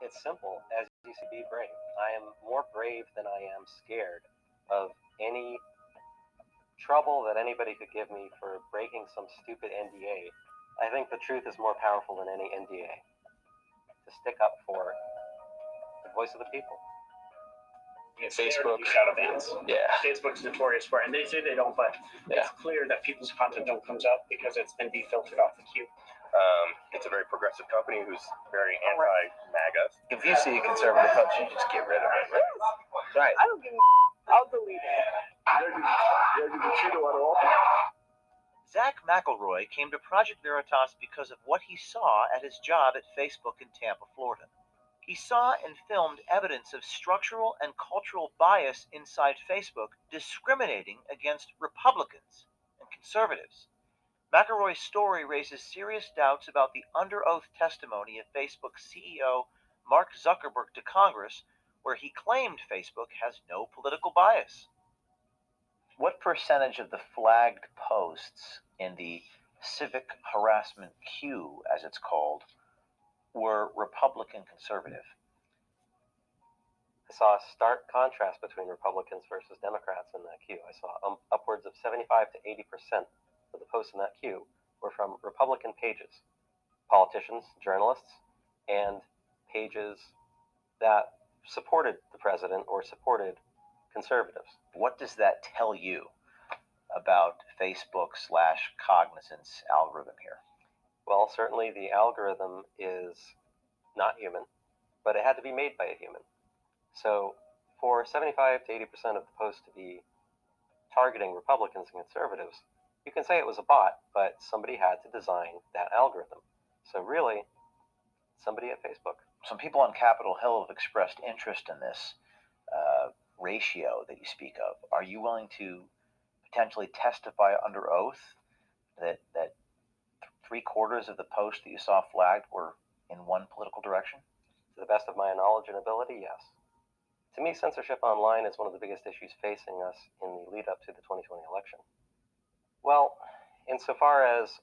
It's simple as you see, be brave. I am more brave than I am scared of any trouble that anybody could give me for breaking some stupid NDA. I think the truth is more powerful than any NDA. To stick up for the voice of the people. Facebook shadow bans. Yeah. Facebook's notorious for it, and they say they don't, but it's clear that people's content don't comes up because it's been defiltered off the queue. It's a very progressive company who's very anti-MAGA. If you see a conservative post, you just get rid of it. Right. I don't give a I'll delete it. Zach McElroy came to Project Veritas because of what he saw at his job at Facebook in Tampa, Florida. He saw and filmed evidence of structural and cultural bias inside Facebook, discriminating against Republicans and conservatives. McElroy's story raises serious doubts about the under-oath testimony of Facebook CEO Mark Zuckerberg to Congress, where he claimed Facebook has no political bias. What percentage of the flagged posts in the civic harassment queue, as it's called, were Republican conservative? I saw a stark contrast between Republicans versus Democrats in that queue. I saw upwards of 75 to 80% of the posts in that queue were from Republican pages, politicians, journalists, and pages that supported the president or supported conservatives. What does that tell you about Facebook/Cognizant's algorithm here? Well, certainly the algorithm is not human, but it had to be made by a human. So for 75 to 80% of the posts to be targeting Republicans and conservatives, you can say it was a bot, but somebody had to design that algorithm. So really, somebody at Facebook. Some people on Capitol Hill have expressed interest in this ratio that you speak of. Are you willing to potentially testify under oath that 3/4 of the posts that you saw flagged were in one political direction? To the best of my knowledge and ability, yes. To me, censorship online is one of the biggest issues facing us in the lead up to the 2020 election. Well, insofar as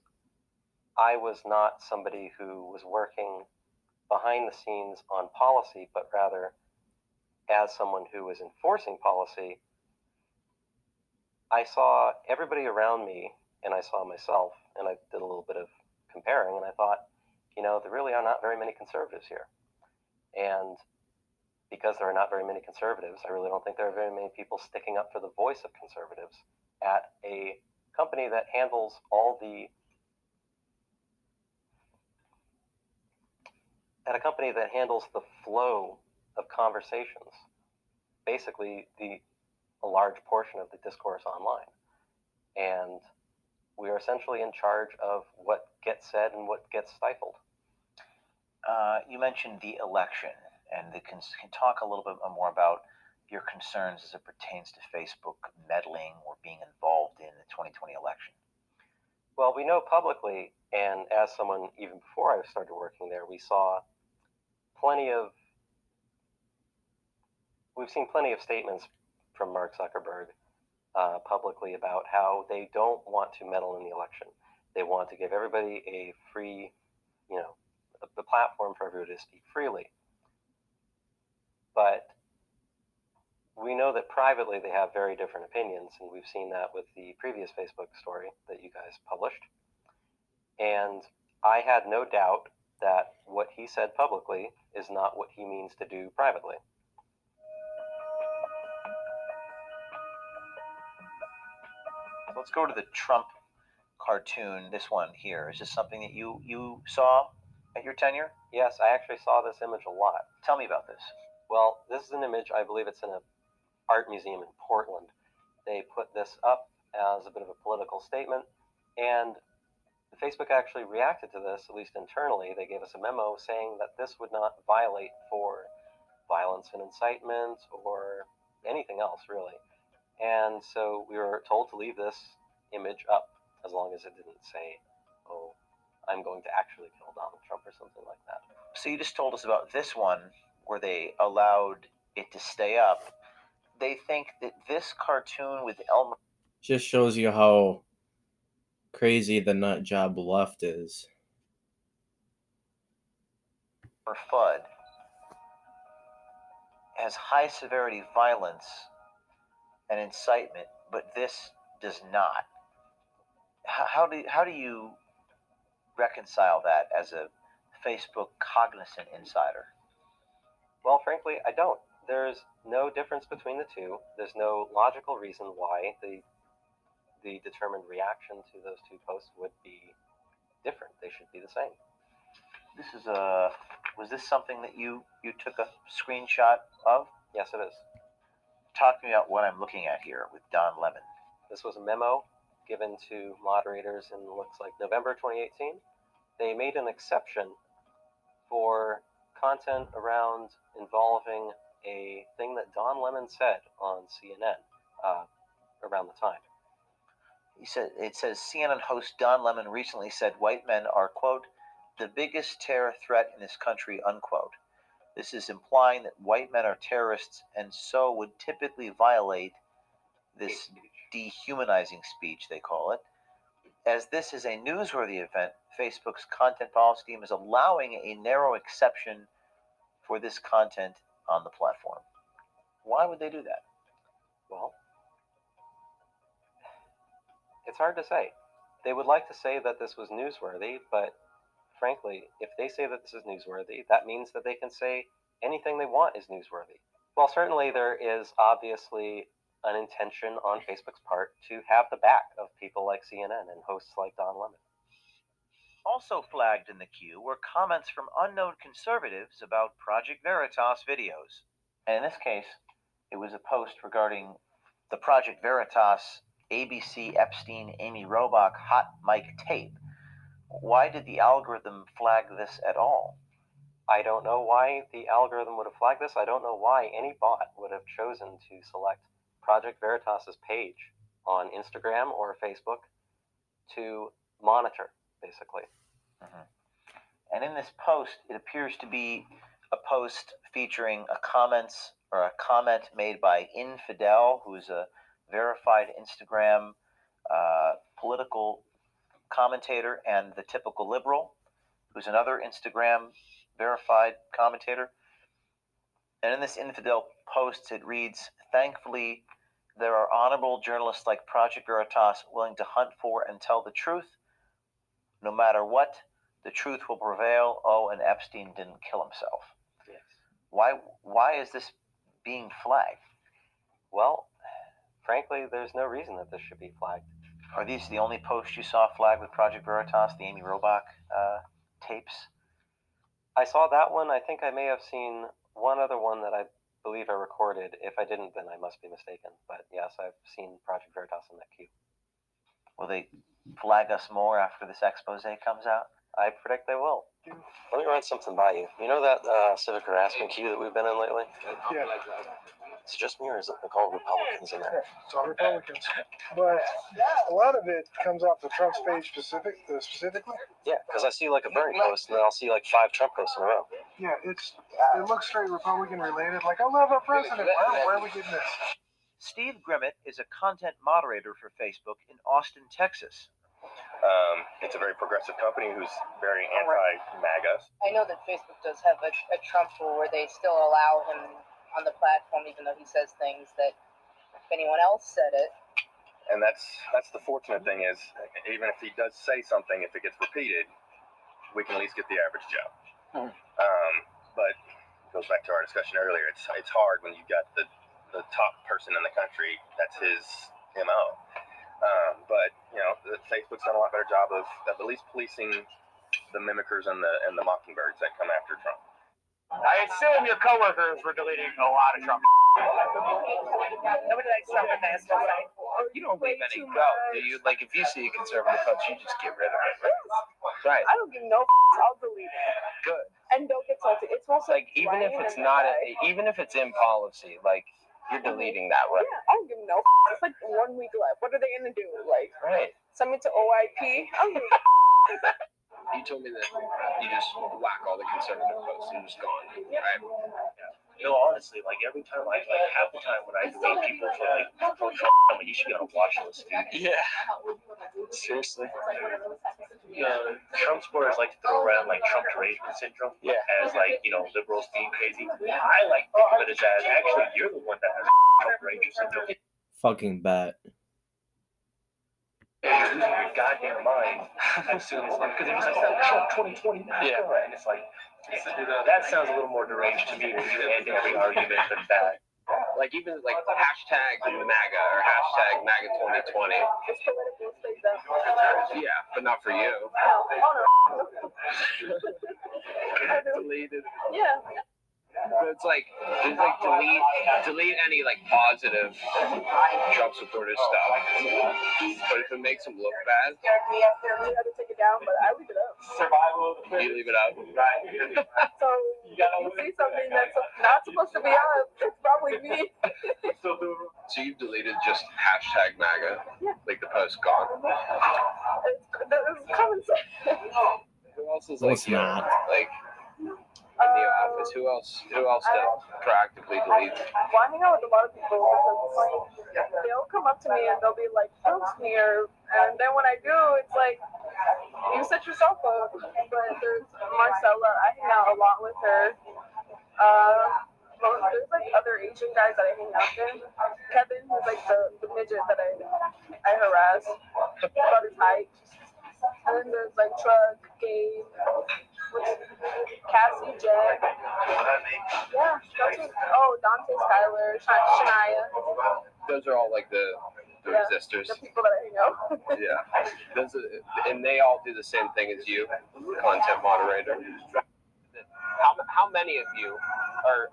I was not somebody who was working behind the scenes on policy, but rather as someone who was enforcing policy, I saw everybody around me and I saw myself, and I did a little bit of comparing, and I thought, there really are not very many conservatives here. And because there are not very many conservatives, I really don't think there are very many people sticking up for the voice of conservatives at a company that handles the flow of conversations, basically a large portion of the discourse online. And we are essentially in charge of what gets said and what gets stifled. You mentioned the election, and can talk a little bit more about your concerns as it pertains to Facebook meddling or being involved in the 2020 election. Well, we know publicly, and as someone even before I started working there, we've seen plenty of statements from Mark Zuckerberg publicly about how they don't want to meddle in the election. They want to give everybody a free, the platform for everybody to speak freely. But we know that privately they have very different opinions, and we've seen that with the previous Facebook story that you guys published. And I had no doubt that what he said publicly is not what he means to do privately. Let's go to the Trump cartoon, this one here. Is this something that you saw at your tenure? Yes, I actually saw this image a lot. Tell me about this. Well, this is an image, I believe it's in an art museum in Portland. They put this up as a bit of a political statement, and Facebook actually reacted to this, at least internally. They gave us a memo saying that this would not violate for violence and incitement or anything else, really. And so we were told to leave this image up as long as it didn't say, oh, I'm going to actually kill Donald Trump or something like that. So you just told us about this one where they allowed it to stay up. They think that this cartoon with Elmer just shows you how crazy the nut job left is. Fudd has high severity violence and incitement, but this does not. How do you reconcile that as a Facebook cognizant insider? Well, frankly, I don't. There's no difference between the two. There's no logical reason why the determined reaction to those two posts would be different. They should be the same. This is was this something that you took a screenshot of? Yes, it is. Talk to me about what I'm looking at here with Don Lemon. This was a memo given to moderators in, looks like, November 2018. They made an exception for content around involving a thing that Don Lemon said on CNN around the time. It says CNN host Don Lemon recently said white men are, quote, the biggest terror threat in this country, unquote. This is implying that white men are terrorists and so would typically violate this dehumanizing speech, they call it. As this is a newsworthy event, Facebook's content policy team is allowing a narrow exception for this content on the platform. Why would they do that? Well, it's hard to say. They would like to say that this was newsworthy, but frankly, if they say that this is newsworthy, that means that they can say anything they want is newsworthy. Well, certainly there is obviously an intention on Facebook's part to have the back of people like CNN and hosts like Don Lemon. Also flagged in the queue were comments from unknown conservatives about Project Veritas videos. And in this case, it was a post regarding the Project Veritas ABC Epstein Amy Robach hot mic tape. Why did the algorithm flag this at all? I don't know why the algorithm would have flagged this. I don't know why any bot would have chosen to select Project Veritas's page on Instagram or Facebook to monitor, basically. Mm-hmm. And in this post, it appears to be a post featuring a comment made by Infidel, who is a verified Instagram political commentator, and the typical liberal, who's another Instagram verified commentator. And in this Infidel post, it reads, thankfully, there are honorable journalists like Project Veritas willing to hunt for and tell the truth. No matter what, the truth will prevail. Oh, and Epstein didn't kill himself. Yes. Why is this being flagged? Well, frankly, there's no reason that this should be flagged. Are these the only posts you saw flagged with Project Veritas, the Amy Robach tapes? I saw that one. I think I may have seen one other one that I believe I recorded. If I didn't, then I must be mistaken. But yes, I've seen Project Veritas in that queue. Will they flag us more after this expose comes out? I predict they will. Let me run something by you. You know that civic harassment queue that we've been in lately? Yeah. It's just me, or is it all Republicans in there? It's all Republicans. But a lot of it comes off the Trump's page specifically. Yeah, because I see like a Bernie post, and then I'll see like 5 Trump posts in a row. Yeah, it looks straight Republican related. Like, I love our president. Where are we getting this? Steve Grimmett is a content moderator for Facebook in Austin, Texas. It's a very progressive company who's very anti-MAGA. I know that Facebook does have a Trump rule where they still allow him on the platform, even though he says things that if anyone else said it. And that's the fortunate thing is, even if he does say something, if it gets repeated, we can at least get the average Joe. But it goes back to our discussion earlier. It's hard when you've got the top person in the country. That's his MO. But Facebook's done a lot better job of at least policing the mimickers and the mockingbirds that come after Trump. I assume your coworkers were deleting a lot of Trump. Nobody likes Trump in that stuff. You don't leave any go, do you? Like, if you see a conservative post, you just get rid of it. Right. I don't give no I'll delete it. Good. And don't get salty. It's also Like, even if it's not, even if it's in policy, like, you're deleting that one. Yeah, I don't give no It's like 1 week left. What are they gonna do? Like, Right. send me to OIP? I don't give You told me that you just whack all the conservative posts and just gone. Right. No, honestly, like every time, like half the time when I delete people for Trump, you should be on a watch list, dude. Yeah. Seriously. Trump supporters like to throw around like Trump derangement syndrome as like, liberals being crazy. I like to think of it as actually you're the one that has Trump derangement syndrome. Fucking bet. You're losing your goddamn mind as soon as because they're just like Trump 2020 and it's like that sounds a little more deranged to me when you end every argument than that. Like even like hashtag MAGA or hashtag MAGA 2020. It's political statement. Yeah, but not for you. I do. Deleted. Yeah. But it's like delete any like positive Trump supporter stuff. But if it makes them look bad, We have to take it down, but I leave it up. you leave it up. So if you see something that's not supposed to be up, it's probably me. So you deleted just hashtag MAGA, Yeah. like the post gone. It's common sense. Who else is No, like it's not. like in the office? Who else does proactively delete? Well, I hang out with a lot of people because they'll come up to me and they'll be like, "Post me," and then when I do, it's like, you set yourself up. But there's Marcella. I hang out a lot with her. There's like other Asian guys that I hang out with. Kevin, who's like the midget that I harass about his height. And then there's like Truck, Gabe, Cassie, Jen. Yeah. Dante, Skylar, Shania. Those are all like the Yeah. resistors. The people that I hang out with. Yeah. And they all do the same thing as you, content moderator. How many of you are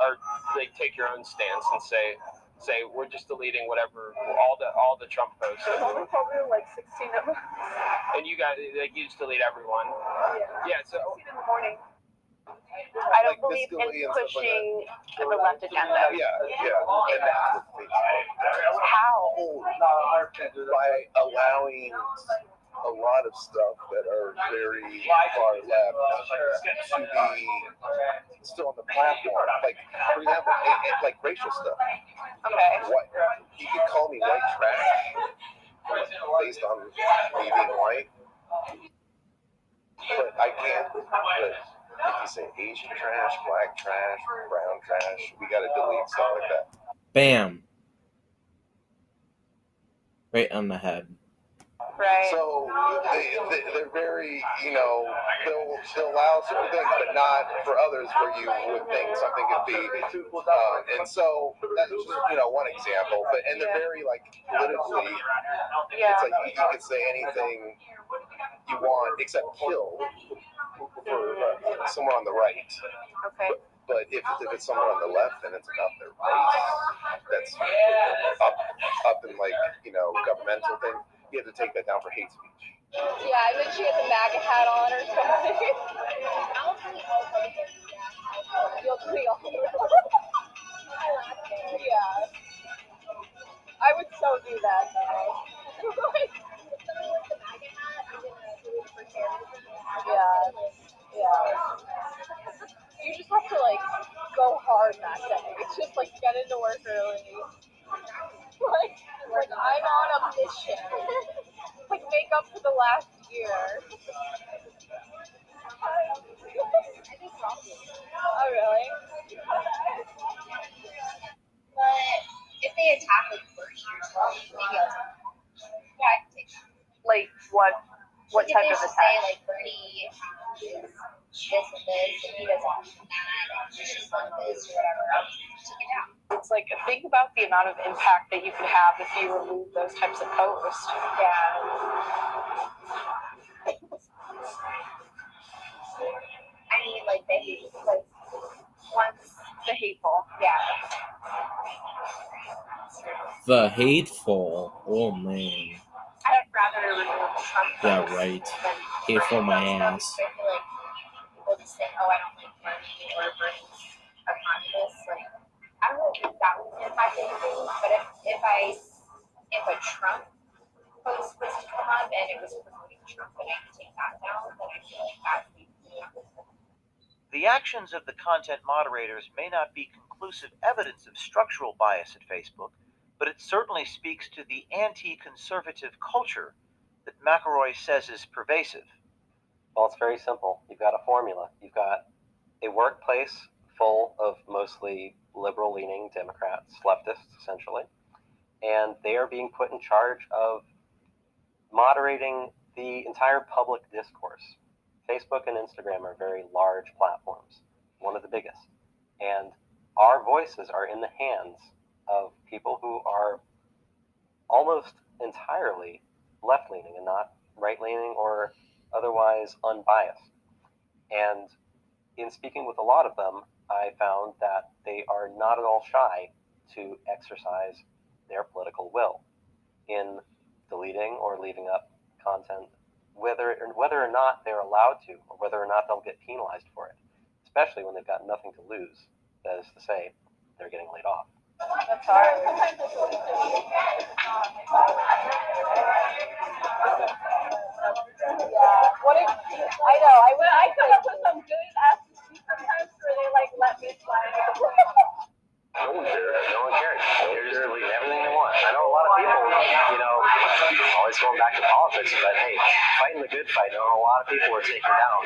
like take your own stance and say we're just deleting whatever all the Trump posts? There's only probably like 16 of them. And you guys like you just delete everyone. Yeah. So In the morning. I don't Like believe this in delay and stuff like pushing the left agenda. Yeah. How? By allowing a lot of stuff that are very far left to be still on the platform. Like, for example, like racial stuff. Okay. What you could call me white trash based on me being white, but I can't. But if you say Asian trash, black trash, brown trash, we got to delete stuff like that. Bam. Right on the head. Right. So they're very, they'll allow certain things, but not for others where you would think something could be. And so that's just, one example. And they're very, like, politically, it's like you can say anything you want except kill for someone on the right. Okay. But if it's someone on the left and it's about their race, that's up in, like, governmental thing. You have to take that down for hate speech. Yeah, and then she has a MAGA hat on or something. You'll delete all of them. Yeah. I would so do that though. Yeah. You just have to like go hard that day. It's just like get into work early. Like I'm on a mission. Like make up for the last year. Oh really? But if they attack like first years, maybe I'll I can take that. Like what Like, type if of they attack? say like Bernie is this and this and he doesn't that and he's just like this or whatever, I'll just take it down. It's like think about the amount of impact that you could have if you remove those types of posts. Yeah. I mean like they like once The hateful. yeah. The hateful. Oh man. I'd rather remove Trump Yeah, posts right. than Hateful my Bernie ass. posts. I feel like people just say, oh, I don't like Bernie or Bernie's a communist. Like, I don't know if that would impact anything, but if a Trump post was to come up and it was promoting Trump and I could take that down, then I feel like that would be The actions of the content moderators may not be conclusive evidence of structural bias at Facebook, but it certainly speaks to the anti-conservative culture that McElroy says is pervasive. Well, it's very simple. You've got a formula. You've got a workplace full of mostly liberal-leaning Democrats, leftists, essentially, and they are being put in charge of moderating the entire public discourse. Facebook and Instagram are very large platforms, one of the biggest, and our voices are in the hands of people who are almost entirely left-leaning and not right-leaning or otherwise unbiased. And in speaking with a lot of them, I found that they are not at all shy to exercise their political will in deleting or leaving up content, whether or not they're allowed to, or whether or not they'll get penalized for it, especially when they've got nothing to lose. That is to say, they're getting laid off. That's hard. Yeah. What if, I know, I come up with some good answers sometimes where they like let me slide. No one cares. No one cares. They're just deleting everything they want. I know a lot of people, always going back to politics, but hey, fighting the good fight. I know a lot of people are taking down,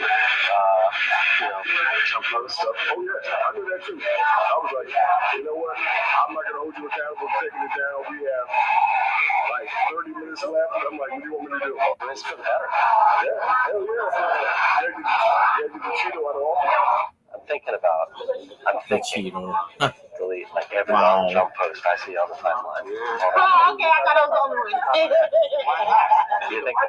Trump post stuff. Oh yeah, I do that too. I was like, you know what? I'm not gonna hold you accountable for taking it down. We have like 30 minutes left. I'm like, what do you want me to do? It's for the better. Yeah, hell yeah. Get the Cheeto out of office. I'm thinking about The Cheeto. delete like every Wow. Donald Trump post I see on the timeline. Oh, okay, I thought I was on the one. Do you think? I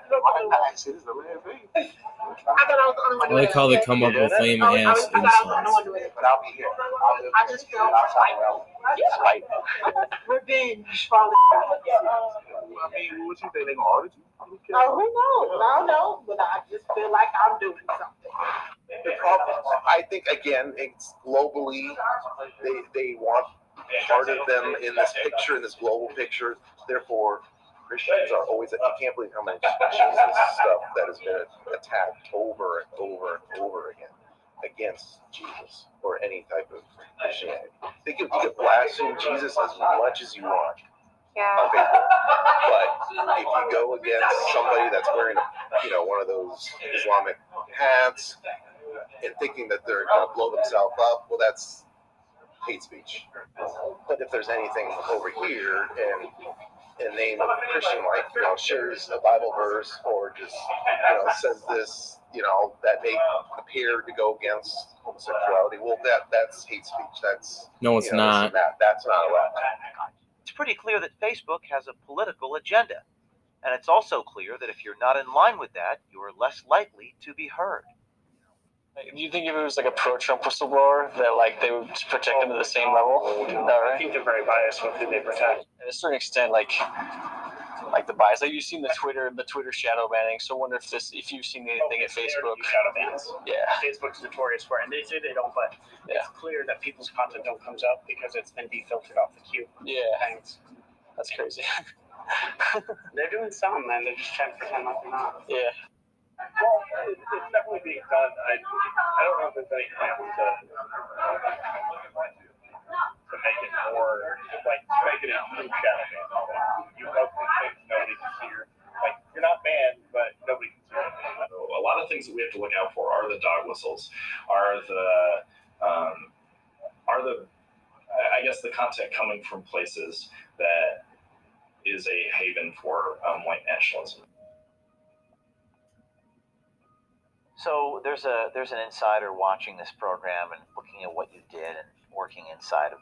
thought I was the only one. I like how they come up with lame ass I thought I was the insults. one doing it. But I'll be here. I just feel like revenge for all the. I mean, what you think they gonna audit you? Oh, who knows? I don't know, but I just feel like I'm doing something. The problem, I think, again, it's globally, they want part of them in this picture, in this global picture. Therefore, Christians are always, you can't believe how much Jesus stuff that has been attacked over and over and over again against Jesus or any type of Christianity. You can blaspheme Jesus as much as you want on Facebook, but if you go against somebody that's wearing one of those Islamic hats and thinking that they're going to blow themselves up, well, that's hate speech. But if there's anything over here and in name of Christian, like, shares a Bible verse or just, says this, that may appear to go against homosexuality, well, that's hate speech. That's No, it's not. That's not allowed. It's pretty clear that Facebook has a political agenda. And it's also clear that if you're not in line with that, you are less likely to be heard. Do you think if it was like a pro-Trump whistleblower that they would protect them to the same level? No, right? I think they're very biased with who they protect. At a certain extent, like the bias. Like you've seen the Twitter shadow banning. So I wonder if you've seen anything at Facebook. Shadow bans. Yeah. Facebook's notorious for it, and they say they don't, but it's clear that people's content don't comes up because it's been defiltered off the queue. Yeah. Thanks. That's crazy. They're doing some, man. They're just trying to pretend like they're not. Yeah. Well, it's definitely being done. I don't know if there's any plans to make it more, make it a true shadow ban. You post these things, nobody can see your, you're not banned, but nobody can see your thing. A lot of things that we have to look out for are the dog whistles, are the the content coming from places that is a haven for white nationalism. So there's an insider watching this program and looking at what you did and working inside of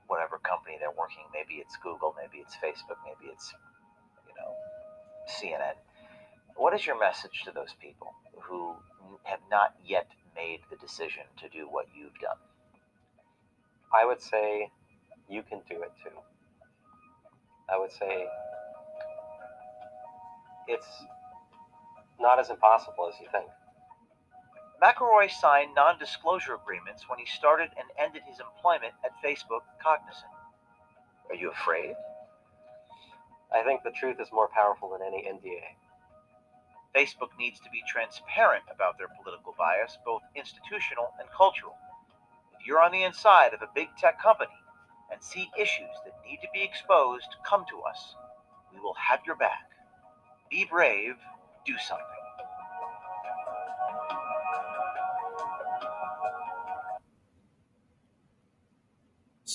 whatever company they're working. Maybe it's Google, maybe it's Facebook, maybe it's CNN. What is your message to those people who have not yet made the decision to do what you've done? I would say you can do it too. I would say it's not as impossible as you think. McElroy signed non-disclosure agreements when he started and ended his employment at Facebook Cognizant. Are you afraid? I think the truth is more powerful than any NDA. Facebook needs to be transparent about their political bias, both institutional and cultural. If you're on the inside of a big tech company and see issues that need to be exposed, come to us. We will have your back. Be brave, do something.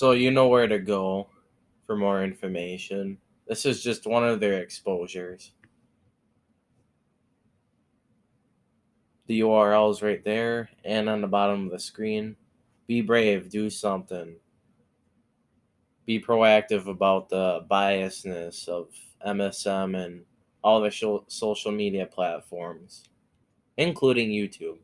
So you know where to go for more information. This is just one of their exposures. The URL is right there and on the bottom of the screen. Be brave, do something. Be proactive about the biasness of MSM and all the social media platforms, including YouTube.